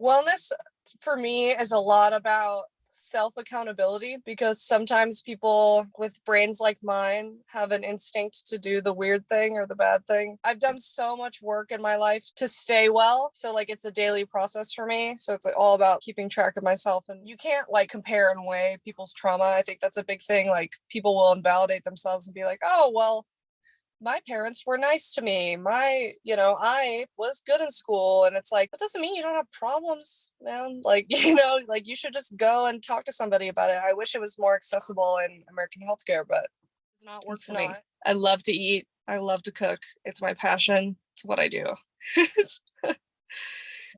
Wellness for me is a lot about self-accountability because sometimes people with brains like mine have an instinct to do the weird thing or the bad thing. I've done so much work in my life to stay well. So like it's a daily process for me. So it's like all about keeping track of myself, and you can't like compare and weigh people's trauma. I think that's a big thing. Like people will invalidate themselves and be like, oh, well, my parents were nice to me. I was good in school. And it's like, that doesn't mean you don't have problems, man. Like, like you should just go and talk to somebody about it. I wish it was more accessible in American healthcare, but it's not work for me. I love to eat. I love to cook. It's my passion. It's what I do.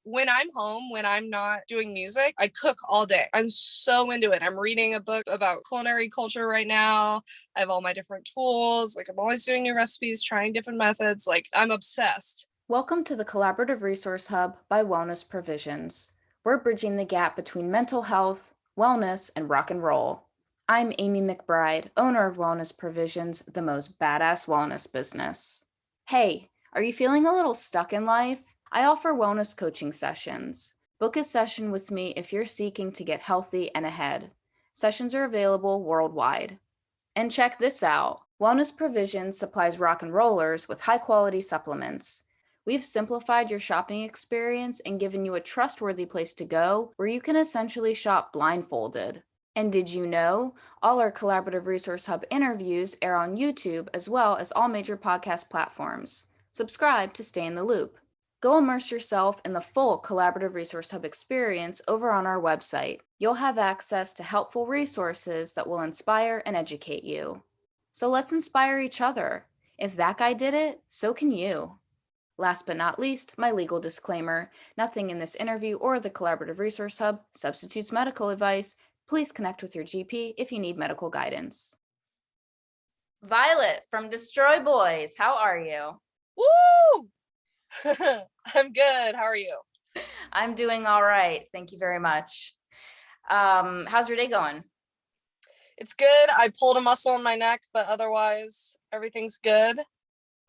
When I'm home, when I'm not doing music, I cook all day. I'm so into it. I'm reading a book about culinary culture right now. I have all my different tools. Like I'm always doing new recipes, trying different methods. Like I'm obsessed. Welcome to the Collaborative Resource Hub by Wellness Provisions. We're bridging the gap between mental health, wellness, and rock and roll. I'm Amy McBride, owner of Wellness Provisions, the most badass wellness business. Hey, are you feeling a little stuck in life? I offer wellness coaching sessions. Book a session with me if you're seeking to get healthy and ahead. Sessions are available worldwide. And check this out. Wellness Provisions supplies rock and rollers with high-quality supplements. We've simplified your shopping experience and given you a trustworthy place to go where you can essentially shop blindfolded. And did you know all our Collaborative Resource Hub interviews air on YouTube as well as all major podcast platforms? Subscribe to stay in the loop. Go immerse yourself in the full Collaborative Resource Hub experience over on our website. You'll have access to helpful resources that will inspire and educate you. So let's inspire each other. If that guy did it, so can you. Last but not least, my legal disclaimer. Nothing in this interview or the Collaborative Resource Hub substitutes medical advice. Please connect with your GP if you need medical guidance. Violet from Destroy Boys, how are you? Woo! I'm good. How are you? I'm doing all right. Thank you very much. How's your day going? It's good. I pulled a muscle in my neck, but otherwise everything's good.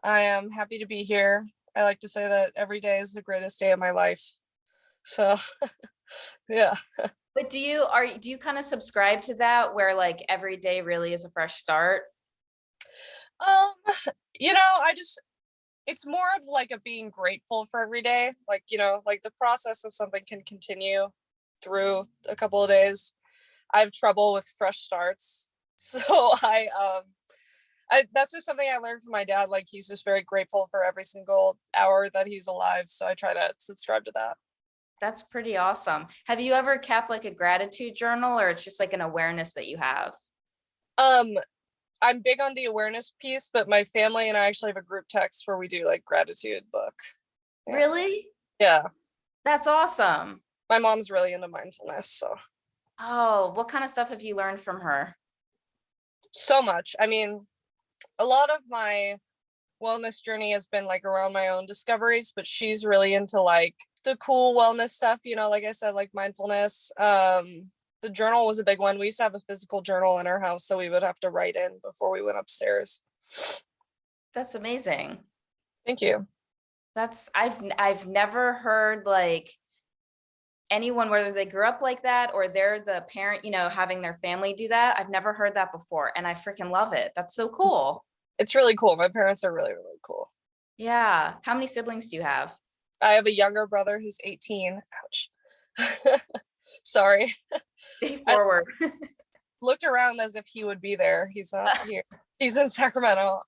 I am happy to be here. I like to say that every day is the greatest day of my life. So, yeah. But do you kind of subscribe to that where like every day really is a fresh start? It's more of like a being grateful for every day. Like, like the process of something can continue through a couple of days. I have trouble with fresh starts. So that's just something I learned from my dad. Like he's just very grateful for every single hour that he's alive. So I try to subscribe to that. That's pretty awesome. Have you ever kept like a gratitude journal, or it's just like an awareness that you have? I'm big on the awareness piece, but my family and I actually have a group text where we do like gratitude book. Yeah. Really? Yeah. That's awesome. My mom's really into mindfulness, so. Oh, what kind of stuff have you learned from her? So much. I mean, a lot of my wellness journey has been like around my own discoveries, but she's really into like the cool wellness stuff, like I said, like mindfulness. The journal was a big one. We used to have a physical journal in our house, so we would have to write in before we went upstairs. That's amazing. Thank you. I've never heard like anyone, whether they grew up like that or they're the parent, having their family do that. I've never heard that before, and I freaking love it. That's so cool. It's really cool. My parents are really, really cool. Yeah. How many siblings do you have? I have a younger brother who's 18. Ouch. Sorry. Stay forward. Looked around as if he would be there. He's not here. He's in Sacramento.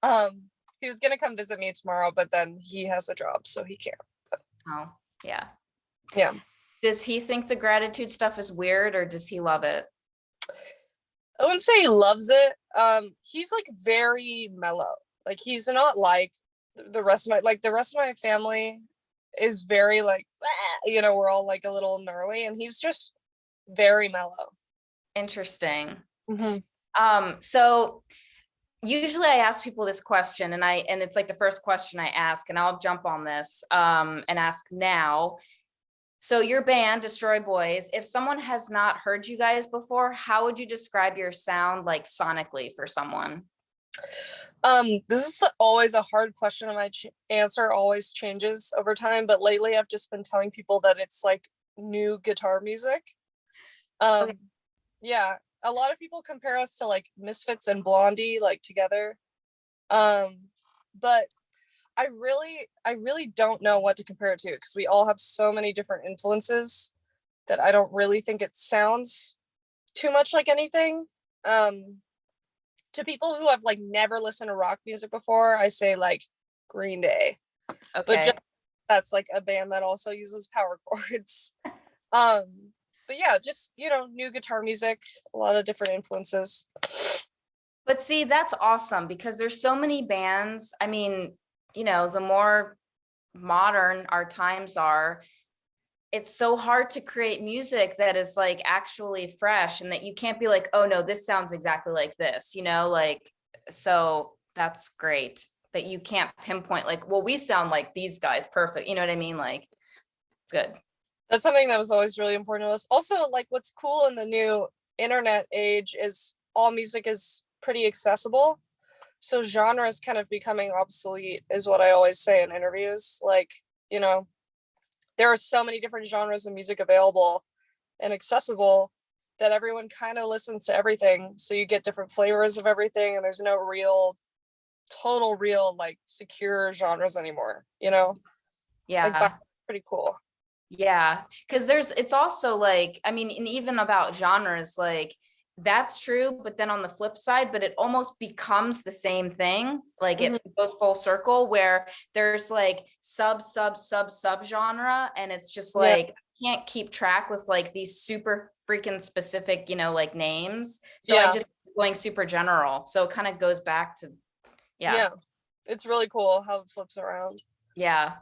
He was gonna come visit me tomorrow, but then he has a job, so he can't. But... Oh, yeah. Yeah. Does he think the gratitude stuff is weird, or does he love it? I wouldn't say he loves it. He's like very mellow. Like he's not like the rest of my family is very like, we're all like a little gnarly, and he's just very mellow. Interesting. Mm-hmm. So usually I ask people this question, and it's like the first question I ask, and I'll jump on this and ask now. So your band, Destroy Boys, if someone has not heard you guys before, how would you describe your sound like sonically for someone? This is always a hard question, and my answer always changes over time. But lately I've just been telling people that it's like new guitar music. Okay. Yeah, a lot of people compare us to like Misfits and Blondie like together. But I really don't know what to compare it to because we all have so many different influences that I don't really think it sounds too much like anything. Um, to people who have like never listened to rock music before, I say like Green Day, but just Okay. that's like a band that also uses power chords. Um, but yeah, just new guitar music, a lot of different influences. But see, that's awesome because there's so many bands. I mean, the more modern our times are, it's so hard to create music that is like actually fresh and that you can't be like, oh no, this sounds exactly like this, like, so that's great that you can't pinpoint like, well, we sound like these guys perfect. You know what I mean? Like, it's good. That's something that was always really important to us. Also, like what's cool in the new internet age is all music is pretty accessible. So genre is kind of becoming obsolete, is what I always say in interviews. Like, there are so many different genres of music available and accessible that everyone kind of listens to everything. So you get different flavors of everything, and there's no real, like secure genres anymore, Like, Yeah. pretty cool. Yeah. Cause it's also like, I mean, and even about genres, like that's true. But then on the flip side, but it almost becomes the same thing. Like Mhm. it goes full circle where there's like sub genre. And it's just Yeah. like, I can't keep track with like these super freaking specific, like names. So I Yeah. just going super general. So it kind of goes back to, yeah. Yeah. It's really cool how it flips around. Yeah.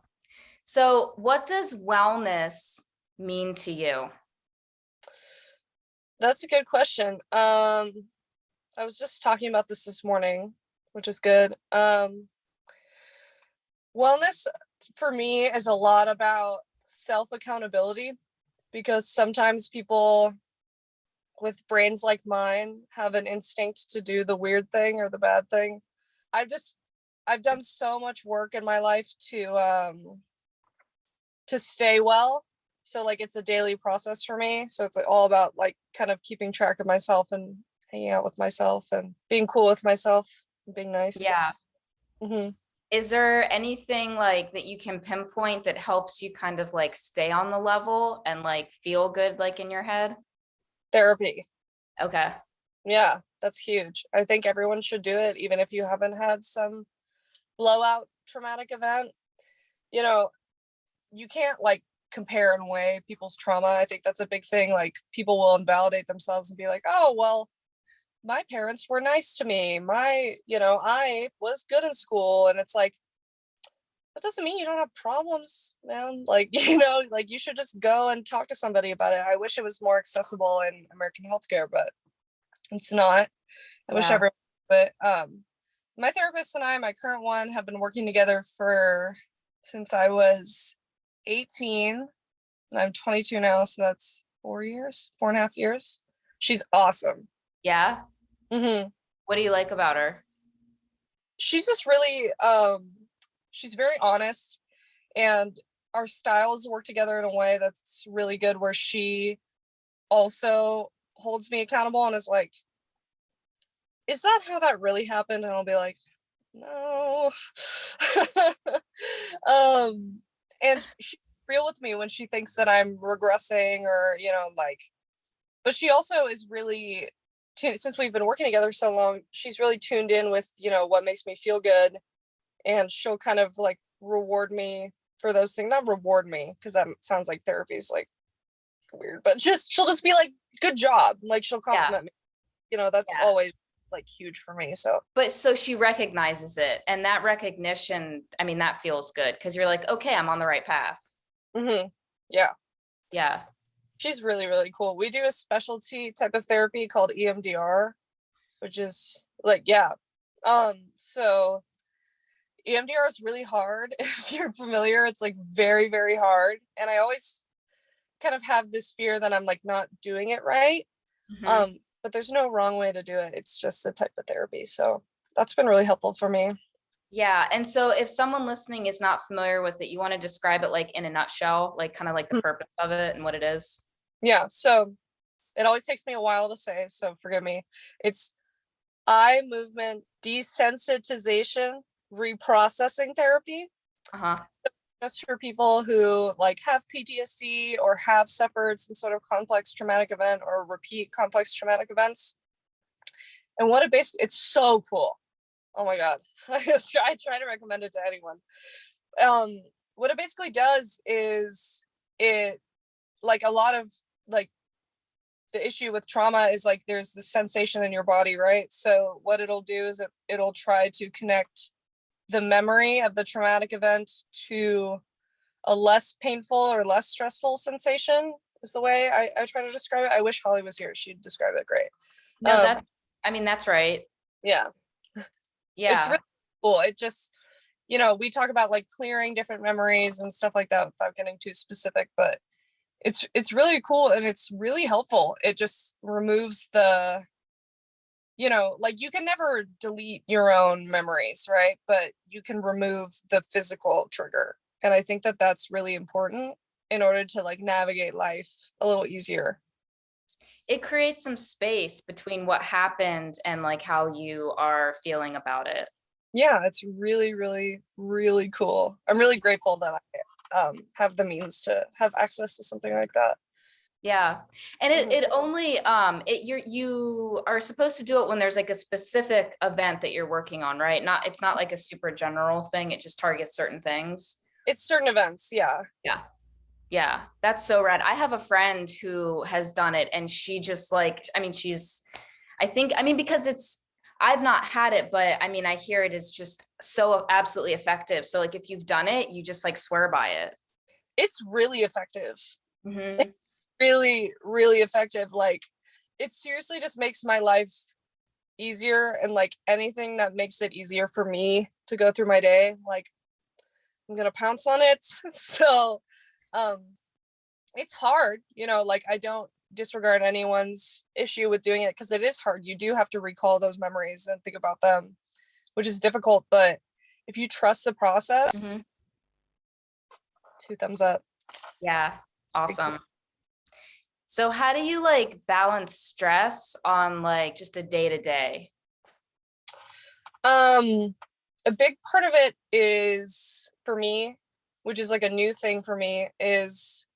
So what does wellness mean to you? That's a good question. I was just talking about this morning, which is good. Wellness for me is a lot about self accountability because sometimes people with brains like mine have an instinct to do the weird thing or the bad thing. I've just I've done so much work in my life to stay well. So like it's a daily process for me. So it's like all about like kind of keeping track of myself and hanging out with myself and being cool with myself, and being nice. Yeah. Hmm. Is there anything like that you can pinpoint that helps you kind of like stay on the level and like feel good like in your head? Therapy. Okay. Yeah, that's huge. I think everyone should do it, even if you haven't had some blowout traumatic event. You know, you can't like compare and weigh people's trauma. I think that's a big thing. Like people will invalidate themselves and be like, oh, well, my parents were nice to me. I was good in school. And it's like, that doesn't mean you don't have problems, man. Like, like you should just go and talk to somebody about it. I wish it was more accessible in American healthcare, but it's not. I wish Yeah. everyone, but my therapist and I, my current one, have been working together for since I was 18 and I'm 22 now, so that's 4 years, 4.5 years. She's awesome. Yeah. Hmm. What do you like about her? She's just really, she's very honest, and our styles work together in a way that's really good. Where she also holds me accountable and is like, "Is that how that really happened?" And I'll be like, "No." And she's real with me when she thinks that I'm regressing or like, but she also is really since we've been working together so long, she's really tuned in with what makes me feel good, and she'll kind of like reward me for those things. Not reward me because that sounds like therapy's like weird, but she'll just be like, good job, like she'll Yeah. compliment me. That's Yeah. always like huge for me. So But so she recognizes it. And that recognition, I mean, that feels good because you're like, okay, I'm on the right path. yeah, Yeah. she's really, really cool. We do a specialty type of therapy called EMDR, which is like, yeah. So EMDR is really hard. If you're familiar, it's like very, very hard. And I always kind of have this fear that I'm like not doing it right. Mm-hmm. But there's no wrong way to do it. It's just a type of therapy. So that's been really helpful for me. Yeah. And so if someone listening is not familiar with it, you want to describe it like in a nutshell, like kind of like the purpose of it and what it is? Yeah, so it always takes me a while to say, so forgive me. It's eye movement desensitization reprocessing therapy. Uh-huh. So just for people who like have PTSD or have suffered some sort of complex traumatic event or repeat complex traumatic events. And what it basically, it's so cool. Oh my God. I try to recommend it to anyone. What it basically does is it, like a lot of like the issue with trauma is like there's this sensation in your body, right? So what it'll do is it'll try to connect the memory of the traumatic event to a less painful or less stressful sensation is the way I try to describe it. I wish Holly was here. She'd describe it great. No, that's right. Yeah. It's Yeah. really cool. It just, we talk about like clearing different memories and stuff like that without getting too specific, but it's really cool and it's really helpful. It just removes the, like you can never delete your own memories, right? But you can remove the physical trigger. And I think that that's really important in order to like navigate life a little easier. It creates some space between what happened and like how you are feeling about it. Yeah, it's really, really, really cool. I'm really grateful that I have the means to have access to something like that. Yeah. And it only you are supposed to do it when there's like a specific event that you're working on, right? It's not like a super general thing. It just targets certain things. It's certain events, yeah. Yeah. Yeah. That's so rad. I have a friend who has done it and she just like, because I've not had it, but I mean, I hear it is just so absolutely effective. So like if you've done it, you just like swear by it. It's really effective. Mm-hmm. Really, really effective. Like it seriously just makes my life easier, and like anything that makes it easier for me to go through my day, like I'm gonna pounce on it. So it's hard, like I don't disregard anyone's issue with doing it because it is hard. You do have to recall those memories and think about them, which is difficult, but if you trust the process, 2 thumbs up. Yeah. Awesome. So how do you like balance stress on like just a day to day? A big part of it is for me, which is like a new thing for me, is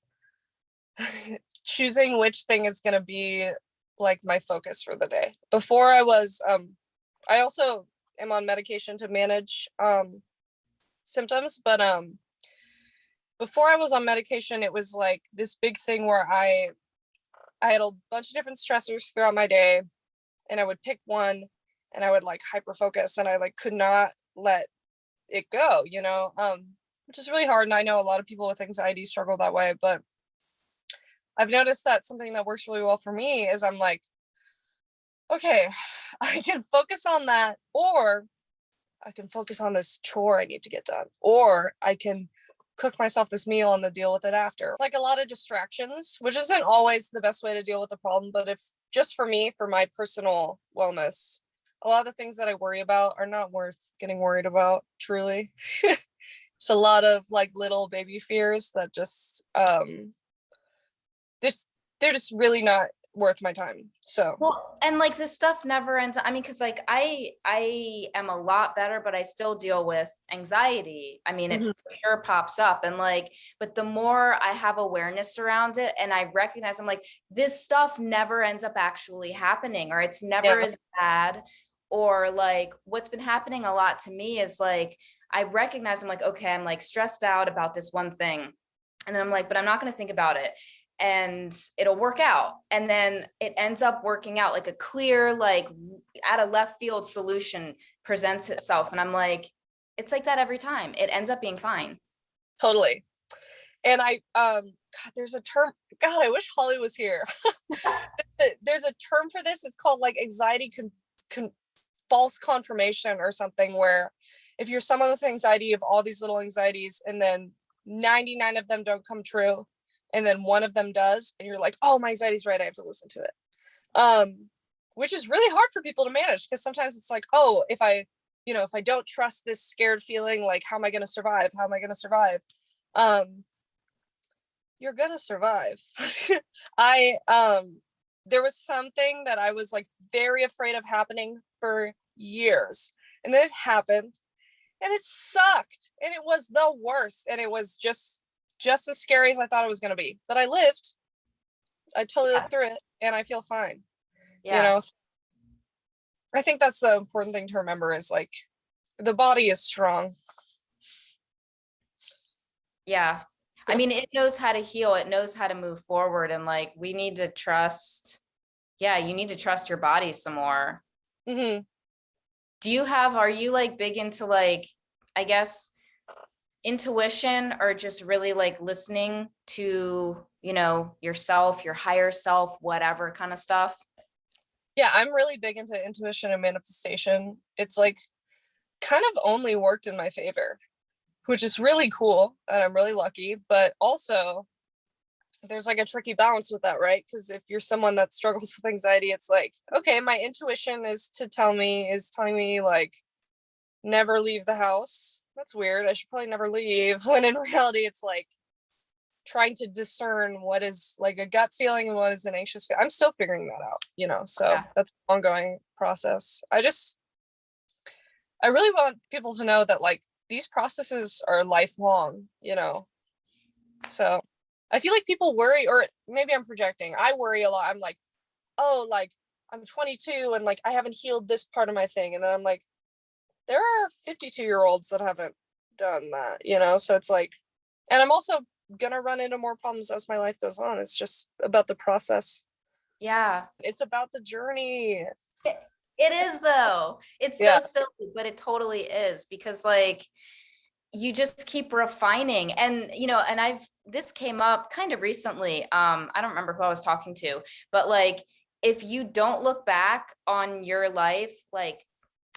choosing which thing is going to be like my focus for the day. Before I also am on medication to manage symptoms, but before I was on medication, it was like this big thing where I had a bunch of different stressors throughout my day, and I would pick one and I would like hyper focus, and I like could not let it go, which is really hard. And I know a lot of people with anxiety struggle that way, but I've noticed that something that works really well for me is I'm like, okay, I can focus on that, or I can focus on this chore I need to get done, or I can cook myself this meal and then deal with it after. Like a lot of distractions, which isn't always the best way to deal with the problem, but if just for me, for my personal wellness, a lot of the things that I worry about are not worth getting worried about, truly. It's a lot of like little baby fears that just they're just really not worth my time. So Well, and like this stuff never ends. I mean, because like I am a lot better, but I still deal with anxiety. I mean, it's for sure pops up, and like, but the more I have awareness around it, and I recognize, I'm like, this stuff never ends up actually happening, or it's never as bad, or like what's been happening a lot to me is like I recognize I'm like, okay, I'm like stressed out about this one thing, and then I'm like, but I'm not going to think about it and it'll work out. And then it ends up working out like a clear, like out of left field solution presents itself. And I'm like, it's like that every time. It ends up being fine. Totally. And God, there's a term. God, I wish Holly was here. There's a term for this. It's called like anxiety false confirmation or something, where if you're someone with anxiety, you have all these little anxieties and then 99 of them don't come true, and then one of them does, and you're like, oh, my anxiety's right, I have to listen to it, which is really hard for people to manage, because sometimes it's like, oh, if I if I don't trust this scared feeling, like, how am I going to survive? How am I going to survive? Um, you're going to survive. There was something that I was like very afraid of happening for years. And then it happened and it sucked. And it was the worst. And it was just as scary as I thought it was going to be. But I lived. I totally lived through it and I feel fine. Yeah. I think that's the important thing to remember is like the body is strong. Yeah. I mean, it knows how to heal. It knows how to move forward. And like, we need to trust. Yeah. You need to trust your body some more. Mm-hmm. Are you like big into like, I guess, intuition or just really like listening to, yourself, your higher self, whatever kind of stuff? Yeah, I'm really big into intuition and manifestation. It's like kind of only worked in my favor, which is really cool. And I'm really lucky. But also, there's like a tricky balance with that, right? Because if you're someone that struggles with anxiety, it's like, okay, my intuition is telling me like, never leave the house. That's weird. I should probably never leave. When in reality, it's like trying to discern what is like a gut feeling and what is an anxious feeling. I'm still figuring that out, so yeah. That's an ongoing process. I really want people to know that like these processes are lifelong, so I feel like people worry, or maybe I'm projecting. I worry a lot. I'm like, oh, like I'm 22 and like I haven't healed this part of my thing. And then I'm like, there are 52-year-olds that haven't done that, so it's like, and I'm also gonna run into more problems as my life goes on. It's just about the process. Yeah. It's about the journey. It is though. It's so silly, but it totally is, because like you just keep refining. And this came up kind of recently. I don't remember who I was talking to, but like if you don't look back on your life like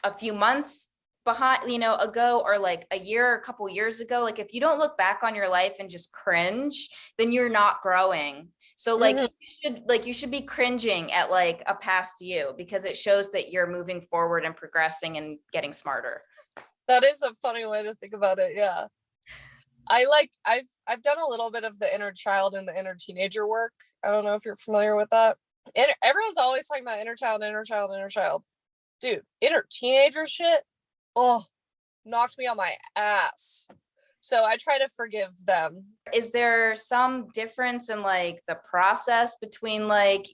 a few months behind, ago, or like a year, a couple years ago, like if you don't look back on your life and just cringe, then you're not growing. So like you should be cringing at like a past you, because it shows that you're moving forward and progressing and getting smarter. That is a funny way to think about it. Yeah. I've done a little bit of the inner child and the inner teenager work. I don't know if you're familiar with that. And everyone's always talking about inner child, inner child, inner child. Dude, inner teenager shit, knocked me on my ass. So I try to forgive them. Is there some difference in like the process between like,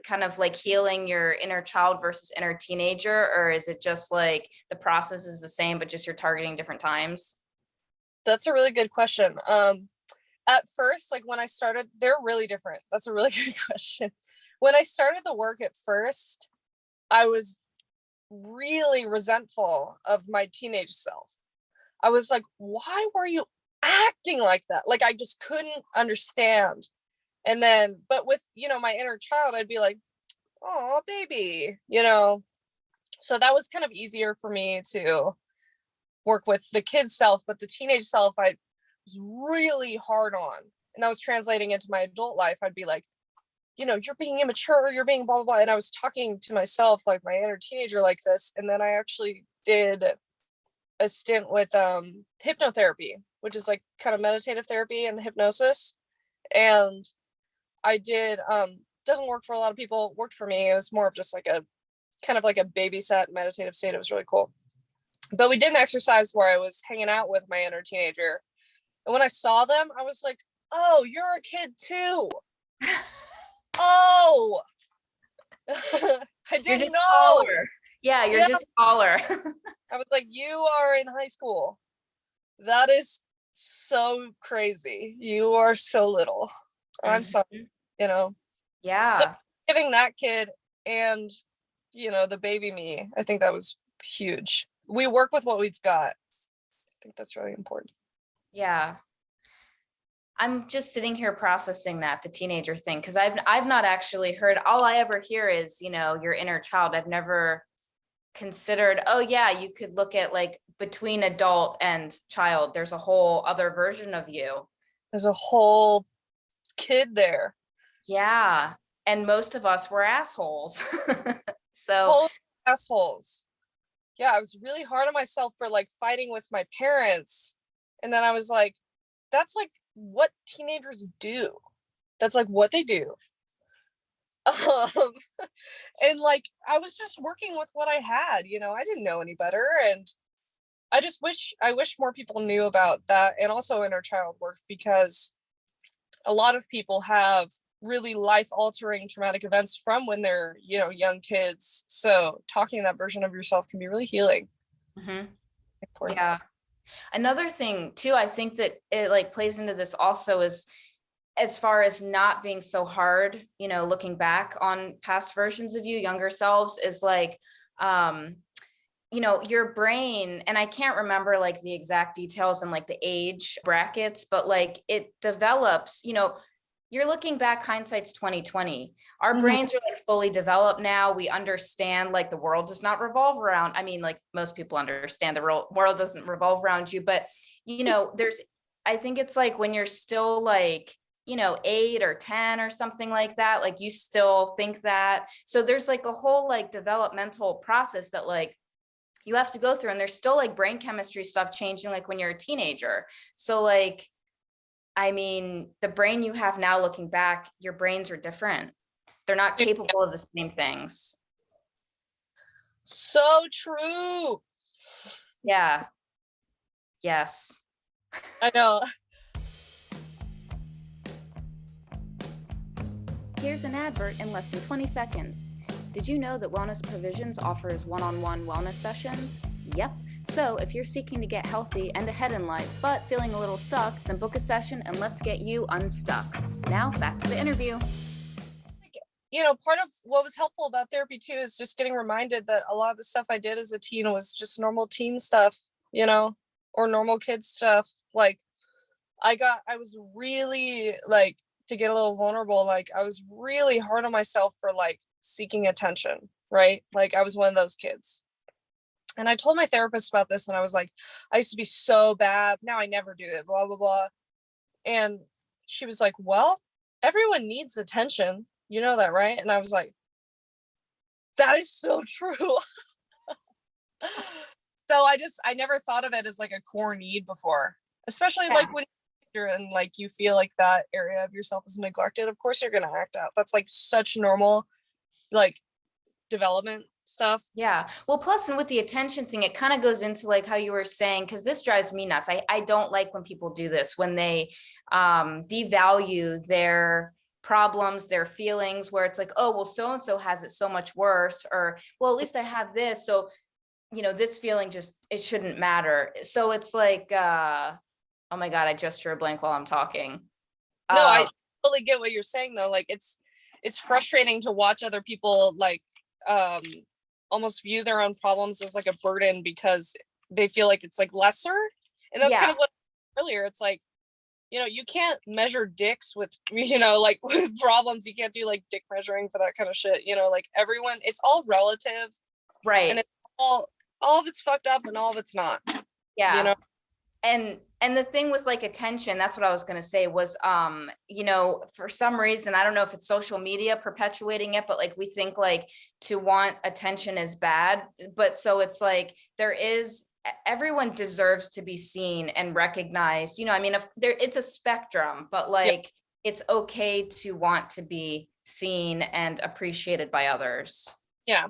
kind of like healing your inner child versus inner teenager? Or is it just like the process is the same, but just you're targeting different times? That's a really good question. At first, like when I started, they're really different. That's a really good question. When I started the work at first, I was really resentful of my teenage self. I was like, why were you acting like that? Like, I just couldn't understand. And then, but with, my inner child, I'd be like, oh, baby, So that was kind of easier for me to work with the kid self, but the teenage self, I was really hard on. And that was translating into my adult life. I'd be like, you're being immature, you're being blah, blah, blah. And I was talking to myself, like my inner teenager like this. And then I actually did a stint with hypnotherapy, which is like kind of meditative therapy and hypnosis. And I did, doesn't work for a lot of people, worked for me. It was more of just like a kind of like a babysat meditative state. It was really cool. But we did an exercise where I was hanging out with my inner teenager. And when I saw them, I was like, oh, you're a kid too. Oh, I didn't know. Taller. Yeah, you're just taller. I was like, you are in high school. That is so crazy. You are so little. I'm sorry, Yeah. So giving that kid and, the baby me, I think that was huge. We work with what we've got. I think that's really important. Yeah. I'm just sitting here processing the teenager thing, because I've not actually heard. All I ever hear is, your inner child. I've never considered, oh yeah, you could look at like between adult and child, there's a whole other version of you. There's a whole kid there. Yeah. And most of us were assholes. So whole assholes. yeah, I was really hard on myself for like fighting with my parents. And then I was like, that's like what teenagers do. That's like what they do. Um, and like I was just working with what I had, I didn't know any better. And I wish more people knew about that, and also inner child work, because a lot of people have really life altering traumatic events from when they're, young kids. So talking that version of yourself can be really healing. Mm-hmm. Important. Yeah. Another thing too, I think that it like plays into this also is, as far as not being so hard, looking back on past versions of you, younger selves, is like, your brain, and I can't remember like the exact details and like the age brackets, but like it develops, you're looking back, hindsight's 2020. Our Mhm. brains are like fully developed now. We understand like the world does not revolve around, I mean, like most people understand the world doesn't revolve around you, but I think it's like when you're still like, 8 or 10 or something like that, like you still think that. So there's like a whole like developmental process that like you have to go through, and there's still like brain chemistry stuff changing like when you're a teenager. So like, I mean, the brain you have now looking back, your brains are different. They're not capable of the same things. So true. Yeah. Yes. I know. Here's an advert in less than 20 seconds. Did you know that Wellness Provisions offers one-on-one wellness sessions? Yep. So if you're seeking to get healthy and ahead in life, but feeling a little stuck, then book a session and let's get you unstuck. Now back to the interview. Part of what was helpful about therapy too is just getting reminded that a lot of the stuff I did as a teen was just normal teen stuff, or normal kid stuff. Like I was really like, to get a little vulnerable, like I was really hard on myself for like seeking attention, right? Like I was one of those kids. And I told my therapist about this, and I was like, I used to be so bad. Now I never do it, blah, blah, blah. And she was like, well, everyone needs attention. You know that, right? And I was like, that is so true. So I never thought of it as like a core need before, especially like when you're and like you feel like that area of yourself is neglected. Of course you're going to act out. That's like such normal, like, development stuff. Yeah. Well, plus, and with the attention thing, it kind of goes into like how you were saying, because this drives me nuts. I don't like when people do this, when they devalue their problems, their feelings, where it's like, oh, well, so-and-so has it so much worse, or, well, at least I have this. So, this feeling just, it shouldn't matter. So it's like, oh my God, I just drew a blank while I'm talking. No, I totally get what you're saying though. Like it's frustrating to watch other people like almost view their own problems as like a burden because they feel like it's like lesser. And that's kind of what earlier. It's like, you can't measure dicks with, like with problems. You can't do like dick measuring for that kind of shit. Like everyone, it's all relative. Right. And it's all of it's fucked up and all of it's not. Yeah. And the thing with like attention, that's what I was going to say was, for some reason, I don't know if it's social media perpetuating it, but like we think like to want attention is bad. But so it's like everyone deserves to be seen and recognized. I mean, if it's a spectrum, but like it's okay to want to be seen and appreciated by others. Yeah.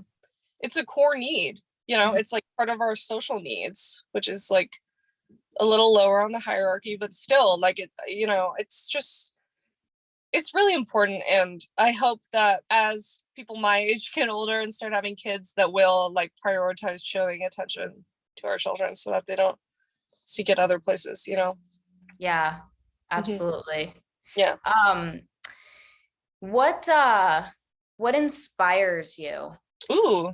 It's a core need, it's like part of our social needs, which is like a little lower on the hierarchy, but still like it, it's really important. And I hope that as people my age get older and start having kids, that will like prioritize showing attention to our children so that they don't seek it other places, Yeah, absolutely. Yeah. What inspires you? Ooh,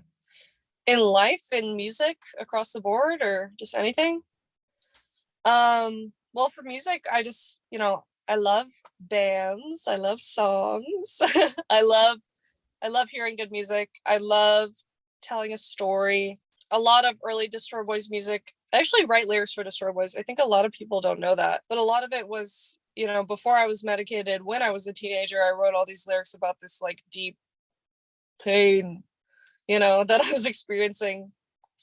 in life, in music, across the board, or just anything? Well, for music, I just, I love bands, I love songs. I love hearing good music. I love telling a story. A lot of early Destroy Boys music. I actually write lyrics for Destroy Boys. I think a lot of people don't know that, but a lot of it was, before I was medicated, when I was a teenager, I wrote all these lyrics about this like deep pain, that I was experiencing.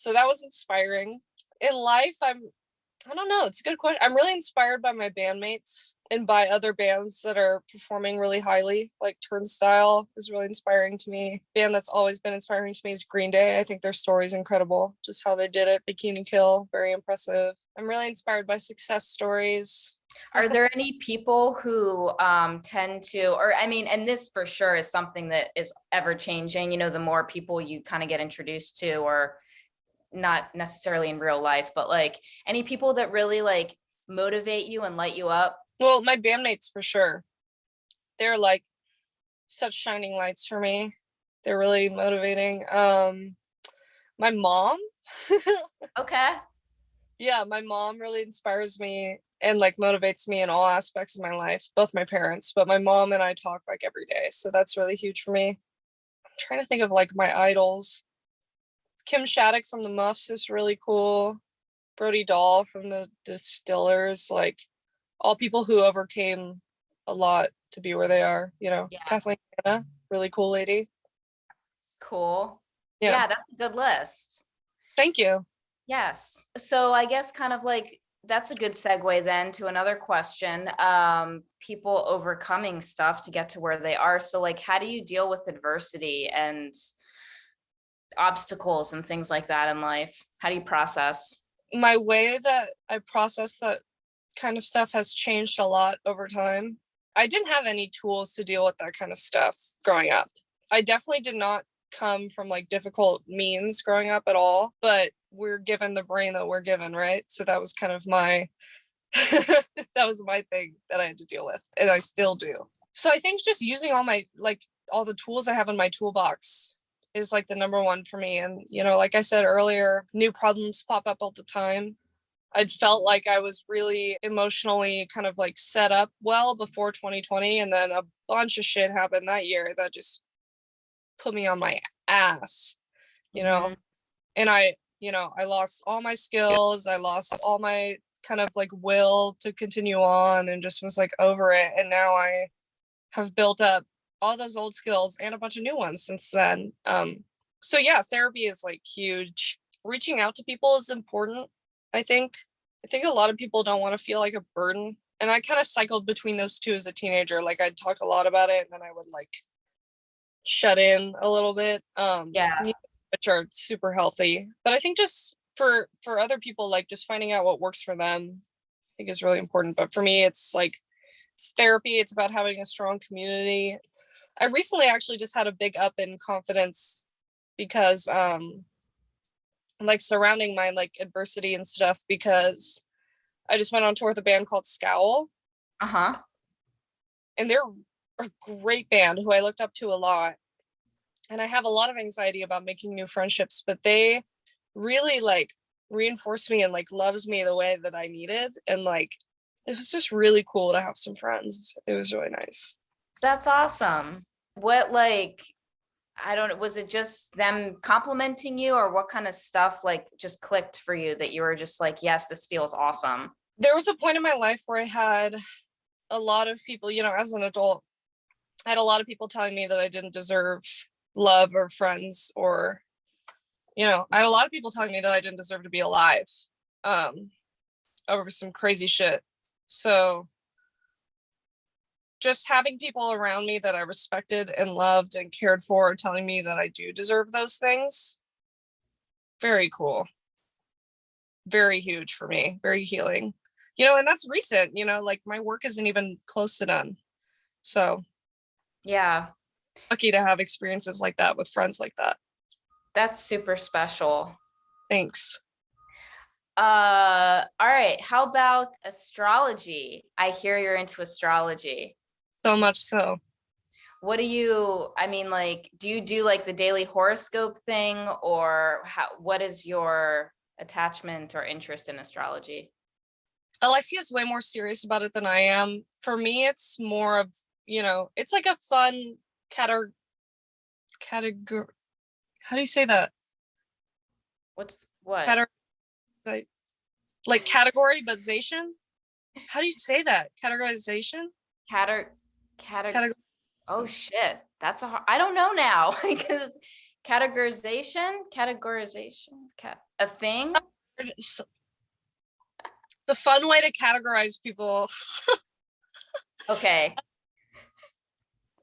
So that was inspiring. In life, I don't know. It's a good question. I'm really inspired by my bandmates and by other bands that are performing really highly. Like Turnstile is really inspiring to me. Band that's always been inspiring to me is Green Day. I think their story is incredible. Just how they did it. Bikini Kill, very impressive. I'm really inspired by success stories. Are there any people who tend to, or I mean, and this for sure is something that is ever changing, you know, the more people you kind of get introduced to, or not necessarily in real life, but like any people that really like motivate you and light you up? Well, my bandmates for sure. They're like such shining lights for me. They're really motivating. My mom. Okay. Yeah, my mom really inspires me and like motivates me in all aspects of my life, both my parents, but my mom and I talk like every day. So that's really huge for me. I'm trying to think of like my idols. Kim Shattuck from the Muffs is really cool. Brody Dahl from the Distillers, like all people who overcame a lot to be where they are, you know. Yeah. Kathleen Hanna, really cool lady. Cool. Yeah. Yeah, that's a good list. Thank you. Yes. So I guess kind of like that's a good segue then to another question. People overcoming stuff to get to where they are. So like, how do you deal with adversity and obstacles and things like that in life? How do you process? My way that I process that kind of stuff has changed a lot over time. I didn't have any tools to deal with that kind of stuff growing up. I definitely did not come from like difficult means growing up at all, but we're given the brain that we're given, right? So that was kind of my that was my thing that I had to deal with, and I still do. So I think just using all the tools I have in my toolbox is like the number one for me. And you know, like I said earlier, new problems pop up all the time. I'd felt like I was really emotionally kind of like set up well before 2020, and then a bunch of shit happened that year that just put me on my ass, you know. And I lost all my skills. I lost all my kind of like will to continue on, and just was like over it. And now I have built up all those old skills and a bunch of new ones since then. So yeah, therapy is like huge. Reaching out to people is important. I think a lot of people don't want to feel like a burden. And I kind of cycled between those two as a teenager. Like I'd talk a lot about it, and then I would like shut in a little bit. Which are super healthy. But I think just for other people, like just finding out what works for them, I think is really important. But for me, it's like it's therapy. It's about having a strong community. I recently actually just had a big up in confidence because like surrounding my like adversity and stuff, because I just went on tour with a band called Scowl. And they're a great band who I looked up to a lot. And I have a lot of anxiety about making new friendships, but they really like reinforced me and like loves me the way that I needed. And like, it was just really cool to have some friends. It was really nice. That's awesome. What, like, I don't know, was it just them complimenting you, or what kind of stuff like just clicked for you that you were just like, yes, this feels awesome? There was a point in my life where I had a lot of people, you know, as an adult, I had a lot of people telling me that I didn't deserve love or friends, or, you know, I had a lot of people telling me that I didn't deserve to be alive over some crazy shit. So just having people around me that I respected and loved and cared for telling me that I do deserve those things, very cool. Very huge for me, very healing. You know, and that's recent, you know, like my work isn't even close to done. So yeah, lucky to have experiences like that with friends like that. That's super special. Thanks. All right, how about astrology? I hear you're into astrology. So much so. What do you, I mean, like, do you do like the daily horoscope thing, or what is your attachment or interest in astrology? Alexia is way more serious about it than I am. For me, it's more of, you know, it's like a fun category. How do you say that? What? Like categorization? How do you say that? Categorization? Oh shit, that's I don't know now because Categorization, a thing. It's a fun way to categorize people. Okay.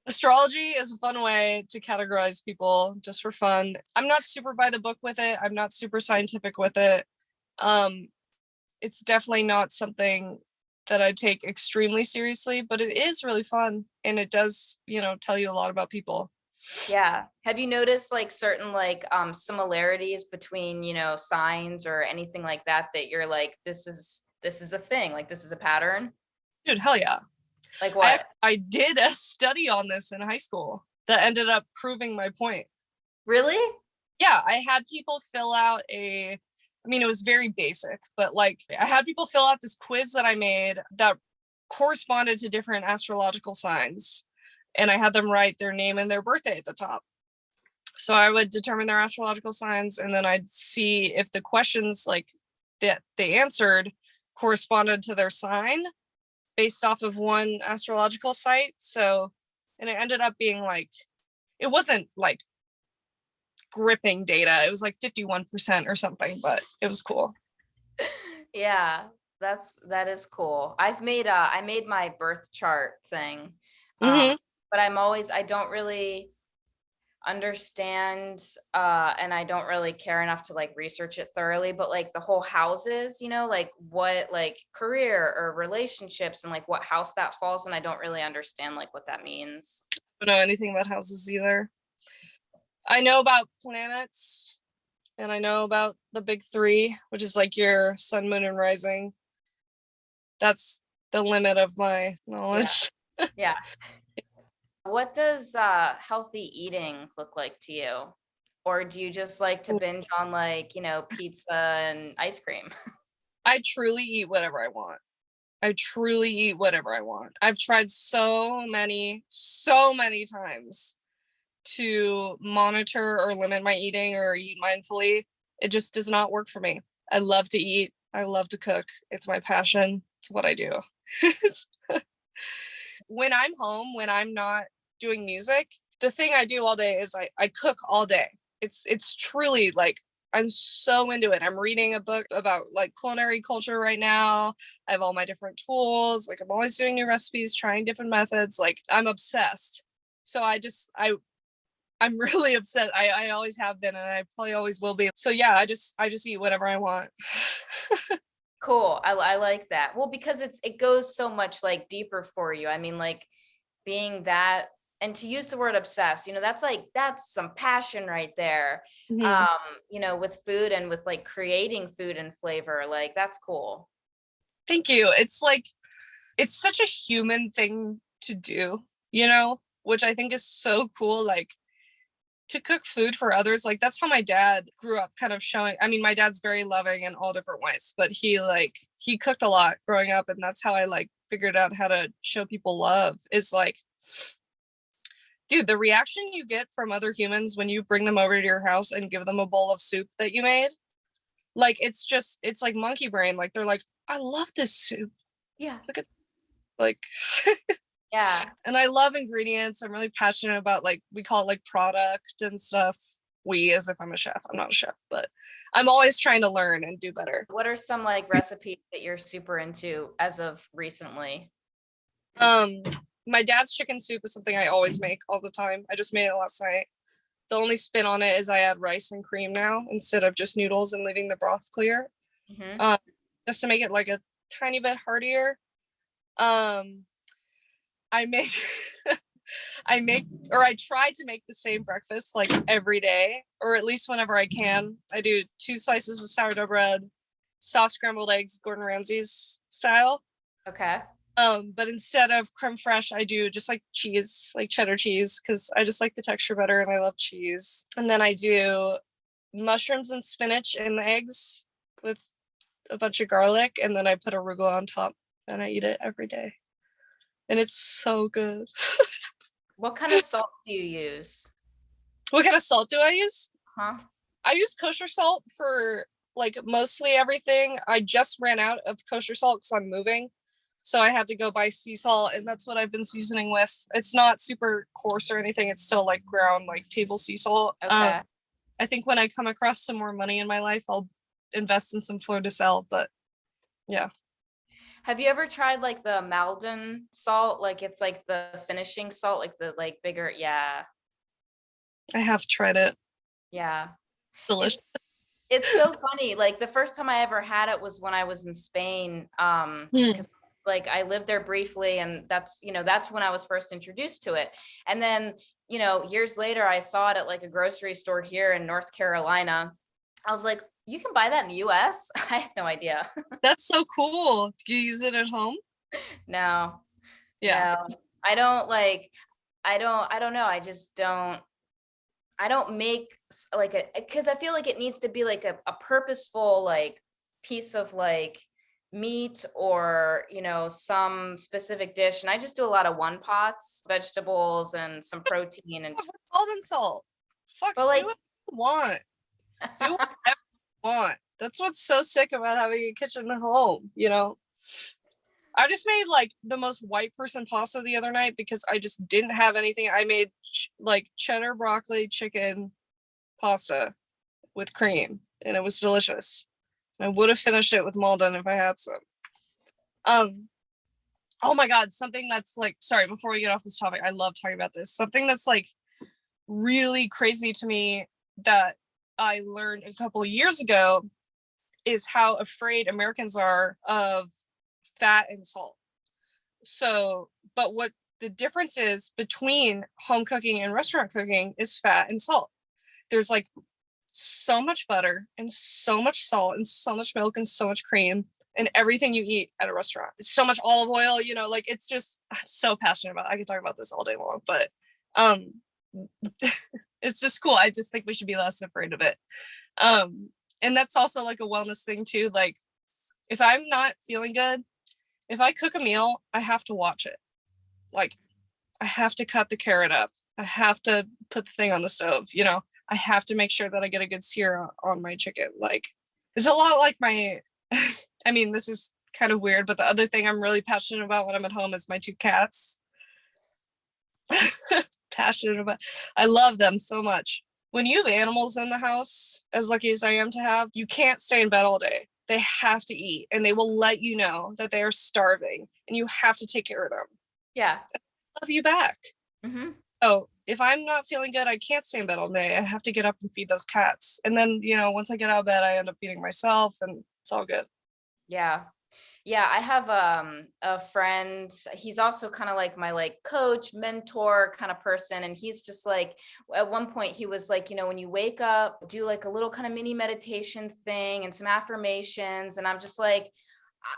Astrology is a fun way to categorize people just for fun. I'm not super by the book with it. I'm not super scientific with it. It's definitely not something that I take extremely seriously, but it is really fun. And it does, tell you a lot about people. Yeah. Have you noticed like certain like similarities between, signs or anything like that you're like, this is a thing, like this is a pattern? Dude, hell yeah. Like what? I did a study on this in high school that ended up proving my point. Really? Yeah, I had people fill out it was very basic, but like I had people fill out this quiz that I made that corresponded to different astrological signs. And I had them write their name and their birthday at the top. So I would determine their astrological signs, and then I'd see if the questions like that they answered corresponded to their sign based off of one astrological site. So, and it ended up being like, it wasn't like gripping data. It was like 51% or something, but it was cool. Yeah, that is cool. I made my birth chart thing. But I don't really understand and I don't really care enough to like research it thoroughly, but like the whole houses, like what like career or relationships and like what house that falls in, I don't really understand like what that means. I don't know anything about houses either. I know about planets and I know about the big three, which is like your sun, moon, and rising. That's the limit of my knowledge. Yeah. What does healthy eating look like to you? Or do you just like to binge on like, pizza and ice cream? I truly eat whatever I want. I've tried so many times to monitor or limit my eating or eat mindfully. It just does not work for me. I love to eat. I love to cook. It's my passion. It's what I do. When I'm home, when I'm not doing music, the thing I do all day is I cook all day. It's truly like, I'm so into it. I'm reading a book about like culinary culture right now. I have all my different tools. Like I'm always doing new recipes, trying different methods. Like I'm obsessed. So I'm really upset. I always have been, and I probably always will be. So yeah, I just eat whatever I want. Cool. I like that. Well, because it goes so much like deeper for you. I mean, like being that, and to use the word obsessed, that's some passion right there. With food and with like creating food and flavor, like that's cool. Thank you. It's like, it's such a human thing to do, which I think is so cool. Like to cook food for others, like that's how my dad grew up, kind of showing. I mean, my dad's very loving in all different ways, but he cooked a lot growing up, and that's how I like figured out how to show people love is like, dude, the reaction you get from other humans when you bring them over to your house and give them a bowl of soup that you made, like it's like monkey brain. Like they're like, I love this soup. Yeah. Look at like yeah. And I love ingredients. I'm really passionate about like, we call it like product and stuff. We, as if I'm a chef. I'm not a chef, but I'm always trying to learn and do better. What are some like recipes that you're super into as of recently? My dad's chicken soup is something I always make all the time. I just made it last night. The only spin on it is I add rice and cream now instead of just noodles and leaving the broth clear. Just to make it like a tiny bit heartier. I try to make the same breakfast like every day, or at least whenever I can. I do 2 slices of sourdough bread, soft scrambled eggs, Gordon Ramsay's style. Okay. But instead of creme fraiche, I do just like cheese, like cheddar cheese, because I just like the texture better and I love cheese. And then I do mushrooms and spinach in the eggs with a bunch of garlic, and then I put arugula on top, and I eat it every day. And it's so good. What kind of salt do you use? What kind of salt do I use? I use kosher salt for like mostly everything. I just ran out of kosher salt because I'm moving. So I had to go buy sea salt, and that's what I've been seasoning with. It's not super coarse or anything. It's still like ground, like table sea salt. Okay. I think when I come across some more money in my life, I'll invest in some fleur de sel. But yeah. Have you ever tried like the Maldon salt? Like it's like the finishing salt, like the like bigger. Yeah. I have tried it. Yeah. Delicious. It's so funny. Like the first time I ever had it was when I was in Spain. Because like I lived there briefly, and that's when I was first introduced to it. And then, years later I saw it at like a grocery store here in North Carolina. I was like, you can buy that in the US? I had no idea. That's so cool. Do you use it at home? No. Yeah. No. I don't know. I don't make like because I feel like it needs to be like a purposeful like piece of like meat or some specific dish, and I just do a lot of one pots, vegetables and some protein and Salt and salt. Fuck, but like do what you want. Do whatever you want. That's what's so sick about having a kitchen at home, I just made like the most white person pasta the other night because I just didn't have anything. I made like cheddar broccoli chicken pasta with cream, and it was delicious. I would have finished it with Malden if I had some. Oh my God, something that's like, sorry, before we get off this topic, I love talking about this. Something that's like really crazy to me that I learned a couple of years ago is how afraid Americans are of fat and salt. So, but what the difference is between home cooking and restaurant cooking is fat and salt. There's like so much butter and so much salt and so much milk and so much cream and everything you eat at a restaurant. It's so much olive oil, like it's just, I'm so passionate about it. I could talk about this all day long, but it's just cool. I just think we should be less afraid of it. And that's also like a wellness thing too. Like if I'm not feeling good, if I cook a meal, I have to watch it. Like I have to cut the carrot up. I have to put the thing on the stove, I have to make sure that I get a good sear on my chicken. Like it's a lot like my, I mean, this is kind of weird, but the other thing I'm really passionate about when I'm at home is my 2 cats. Passionate about, I love them so much. When you have animals in the house, as lucky as I am to have, you can't stay in bed all day. They have to eat, and they will let you know that they are starving, and you have to take care of them. Yeah. I love you back. Mm-hmm. So if I'm not feeling good, I can't stay in bed all day. I have to get up and feed those cats. And then, once I get out of bed, I end up feeding myself, and it's all good. Yeah. Yeah, I have a friend. He's also kind of like my like coach, mentor kind of person. And he's just like, at one point he was like, when you wake up, do like a little kind of mini meditation thing and some affirmations. And I'm just like,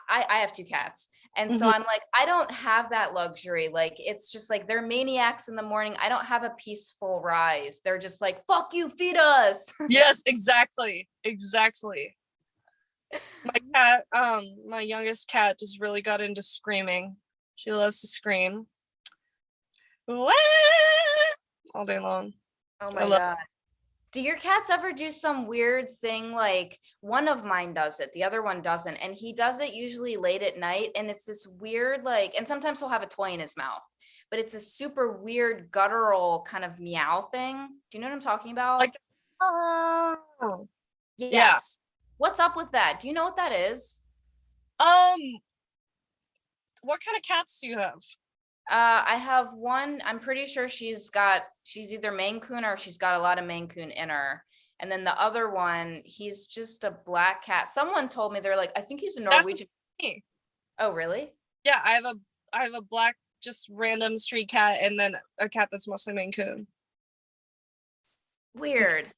I have 2 cats. And so I'm like, I don't have that luxury. Like, it's just like, they're maniacs in the morning. I don't have a peaceful rise. They're just like, fuck you, feed us. Yes, exactly. Exactly. My cat, my youngest cat just really got into screaming. She loves to scream. Wah! All day long. Oh my God. Do your cats ever do some weird thing? Like one of mine does it, the other one doesn't. And he does it usually late at night. And it's this weird, like, and sometimes he'll have a toy in his mouth, but it's a super weird guttural kind of meow thing. Do you know what I'm talking about? Like, yes. Yeah. What's up with that? Do you know what that is? What kind of cats do you have? I have one. I'm pretty sure she's either Maine Coon or she's got a lot of Maine Coon in her. And then the other one, he's just a black cat. Someone told me, they're like, I think he's a Norwegian. Oh, really? Yeah, I have a black, just random street cat, and then a cat that's mostly Maine Coon. Weird.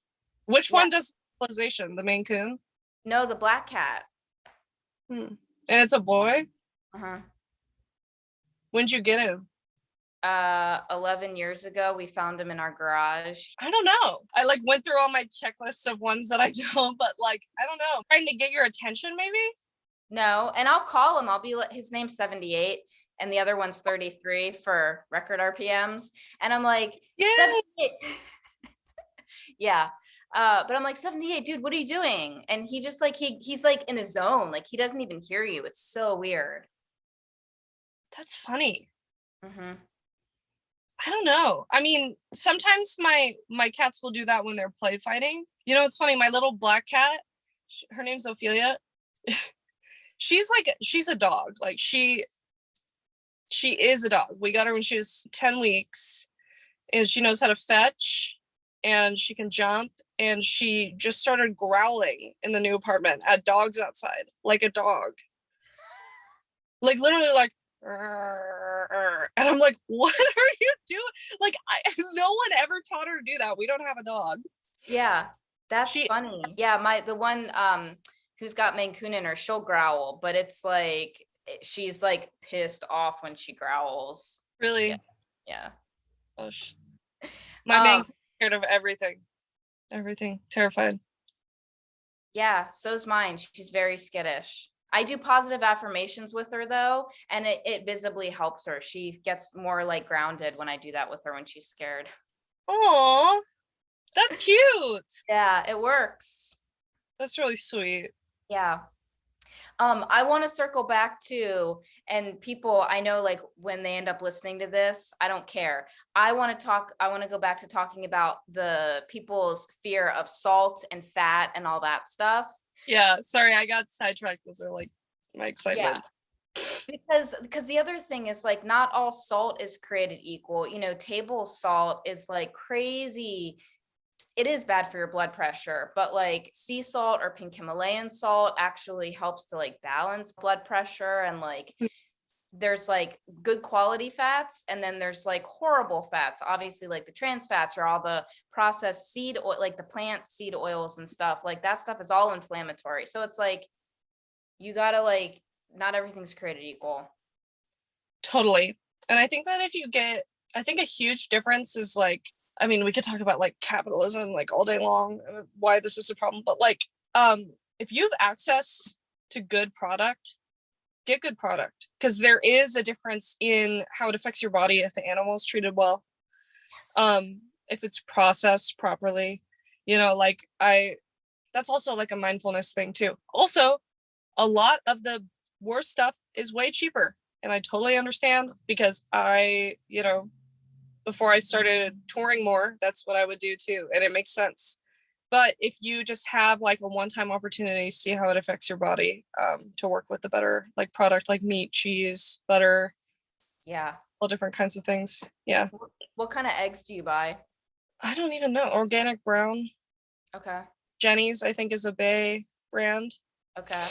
Which one does civilization? The Maine Coon? No, the black cat. And it's a boy? Uh-huh. When'd you get him? 11 years ago. We found him in our garage. I don't know. I like went through all my checklist of ones that I don't, but like, I don't know. Trying to get your attention, maybe? No, and I'll call him. I'll be like, his name's 78 and the other one's 33 for record RPMs. And I'm like, yeah. 78. Yeah. But I'm like, 78, dude, what are you doing? And he just like, he's like in his zone. Like he doesn't even hear you. It's so weird. That's funny. I don't know. I mean, sometimes my cats will do that when they're play fighting. You know, it's funny. My little black cat, her name's Ophelia. she's a dog. Like she is a dog. We got her when she was 10 weeks, and she knows how to fetch, and she can jump, and she just started growling in the new apartment at dogs outside, like a dog. Like literally like, and I'm like, what are you doing? Like, no one ever taught her to do that. We don't have a dog. Yeah, that's funny. Yeah, the one who's got Maine Coon in her, she'll growl, but it's like she's like pissed off when she growls. Really? Yeah. Gosh. My Maine's scared of everything. Terrified. Yeah, so's mine. She's very skittish. I do positive affirmations with her though, and it visibly helps her. She gets more like grounded when I do that with her when she's scared. Oh, that's cute. Yeah, it works. That's really sweet. Yeah. I want to circle back to, and people, I know like when they end up listening to this, I don't care. I want to go back to talking about the people's fear of salt and fat and all that stuff. Yeah, sorry, I got sidetracked. Those are like my excitement. Yeah. Because the other thing is like not all salt is created equal. You know, table salt is like crazy. It is bad for your blood pressure, but like sea salt or pink Himalayan salt actually helps to like balance blood pressure. And like there's like good quality fats, and then there's like horrible fats, obviously, like the trans fats or all the processed seed oil, like the plant seed oils and stuff. Like that stuff is all inflammatory. So it's like you gotta like, not everything's created equal. Totally. And I think that I think a huge difference is like, I mean, we could talk about like capitalism like all day long, why this is a problem, but like if you have access to good product, get good product, because there is a difference in how it affects your body if the animal is treated well. Yes. If it's processed properly, you know, like that's also like a mindfulness thing too. Also, a lot of the worst stuff is way cheaper, and I totally understand, because you know, before I started touring more, that's what I would do too, and it makes sense. But if you just have like a one-time opportunity, see how it affects your body, to work with the better like product, like meat, cheese, butter, all different kinds of things. Yeah. What kind of eggs do you buy? I don't even know. Organic brown. Okay. Jenny's, I think, is a Bay brand. Okay.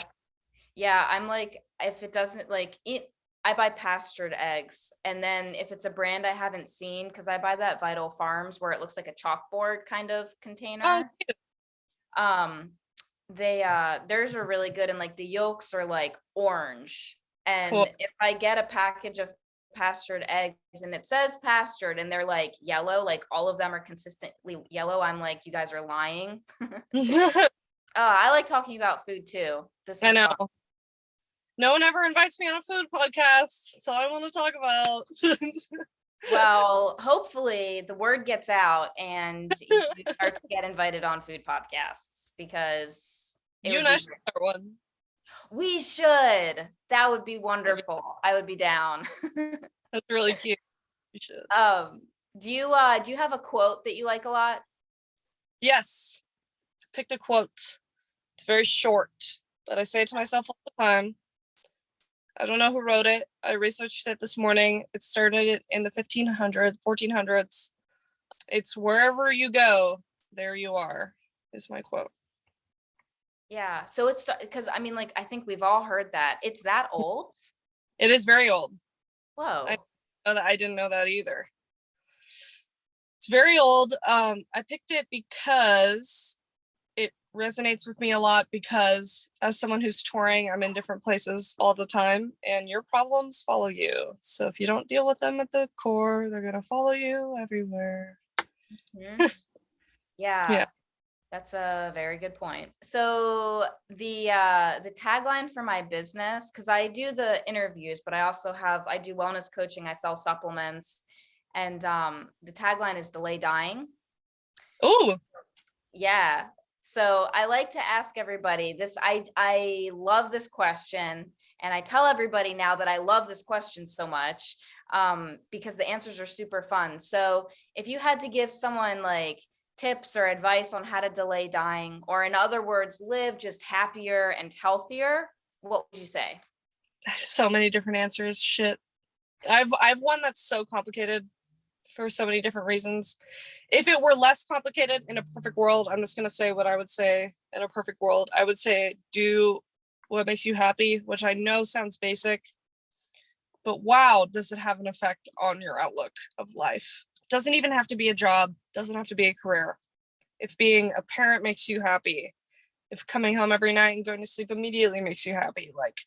Yeah, I'm like, if it doesn't like it, I buy pastured eggs. And then if it's a brand I haven't seen, because I buy that Vital Farms where it looks like a chalkboard kind of container. Theirs are really good, and like the yolks are like orange. And cool. If I get a package of pastured eggs and it says pastured and they're like yellow, like all of them are consistently yellow, I'm like, you guys are lying. I like talking about food too. I know. Fun. No one ever invites me on a food podcast. That's all I want to talk about. Well, hopefully the word gets out and you start to get invited on food podcasts, because you and I should start one. We should. That would be wonderful. I would be down. That's really cute. You should. Do you have a quote that you like a lot? Yes. I picked a quote. It's very short, but I say it to myself all the time. I don't know who wrote it. I researched it this morning. It started in the 1400s. It's wherever you go, there you are, is my quote. Yeah. So it's because I mean, like, I think we've all heard that. It's that old? It is very old. Whoa. I didn't know that either. It's very old. I picked it because it resonates with me a lot, because as someone who's touring, I'm in different places all the time, and your problems follow you. So if you don't deal with them at the core, they're going to follow you everywhere. Mm-hmm. Yeah. That's a very good point. So the tagline for my business, because I do the interviews, but I do wellness coaching, I sell supplements, and the tagline is delay dying. Oh, yeah. So I like to ask everybody this. I love this question, and I tell everybody now that I love this question so much. because the answers are super fun. So if you had to give someone like tips or advice on how to delay dying, or in other words, live just happier and healthier, what would you say? So many different answers. Shit. I've one that's so complicated for so many different reasons. If it were less complicated in a perfect world, I'm just going to say what I would say in a perfect world. I would say do what makes you happy, which I know sounds basic, but wow, does it have an effect on your outlook of life? Doesn't even have to be a job, doesn't have to be a career. If being a parent makes you happy, if coming home every night and going to sleep immediately makes you happy, like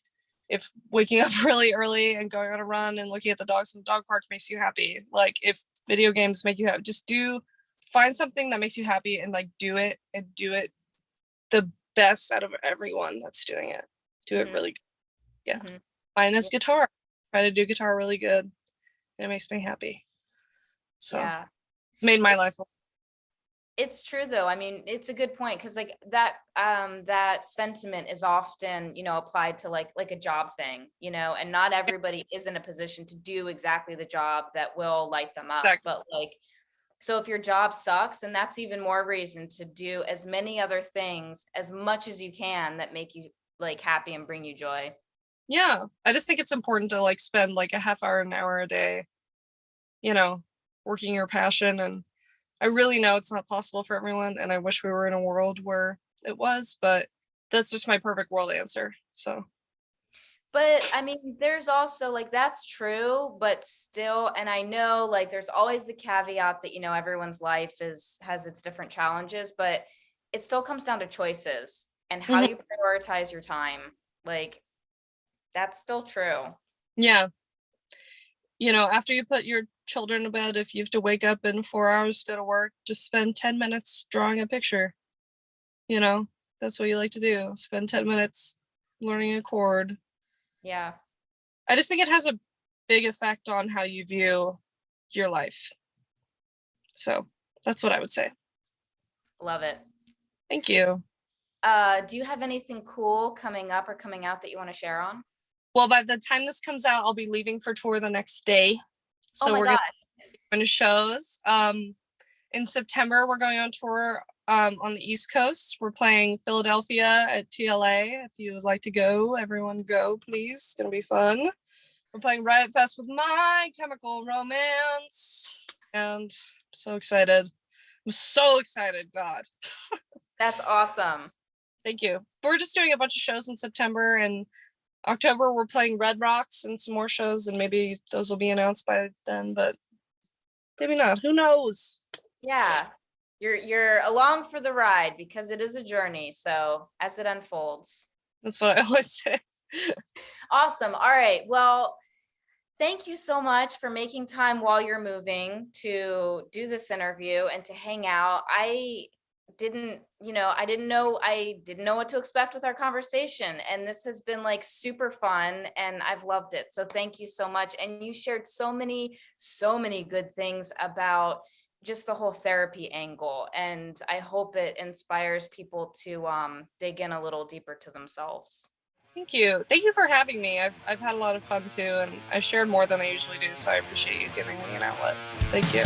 if waking up really early and going on a run and looking at the dogs in the dog park makes you happy, like if video games make you happy, just find something that makes you happy and like do it the best out of everyone that's doing it. Do it really good. Yeah. Mine is guitar. Try to do guitar really good. And it makes me happy. So made my life. It's true though. I mean, it's a good point, because like that sentiment is often, applied to like a job thing, and not everybody is in a position to do exactly the job that will light them up. Exactly. But like, so if your job sucks, then that's even more reason to do as many other things as much as you can that make you like happy and bring you joy. Yeah. I just think it's important to like spend like a half hour, an hour a day, working your passion. And I really know it's not possible for everyone, and I wish we were in a world where it was, but that's just my perfect world answer. So, but I mean, there's also like, that's true, but still, and I know like there's always the caveat that, everyone's life has its different challenges, but it still comes down to choices and how you prioritize your time. Like, that's still true. Yeah. After you put your children to bed, if you have to wake up in 4 hours to go to work, just spend 10 minutes drawing a picture. That's what you like to do. Spend 10 minutes learning a chord. Yeah. I just think it has a big effect on how you view your life. So that's what I would say. Love it. Thank you. Do you have anything cool coming up or coming out that you want to share on? Well, by the time this comes out, I'll be leaving for tour the next day. So we're going to shows. In September, we're going on tour on the East Coast. We're playing Philadelphia at TLA. If you would like to go, everyone go, please. It's going to be fun. We're playing Riot Fest with My Chemical Romance. And I'm so excited. I'm so excited, God. That's awesome. Thank you. We're just doing a bunch of shows in September, and October we're playing Red Rocks and some more shows, and maybe those will be announced by then, but maybe not. Who knows? Yeah. You're along for the ride, because it is a journey. So as it unfolds. That's what I always say. Awesome. All right. Well, thank you so much for making time while you're moving to do this interview and to hang out. I didn't know what to expect with our conversation, and this has been like super fun, and I've loved it. So thank you so much. And you shared so many good things about just the whole therapy angle, and I hope it inspires people to dig in a little deeper to themselves. Thank you for having me. I've had a lot of fun too, and I shared more than I usually do, so I appreciate you giving me an outlet. Thank you.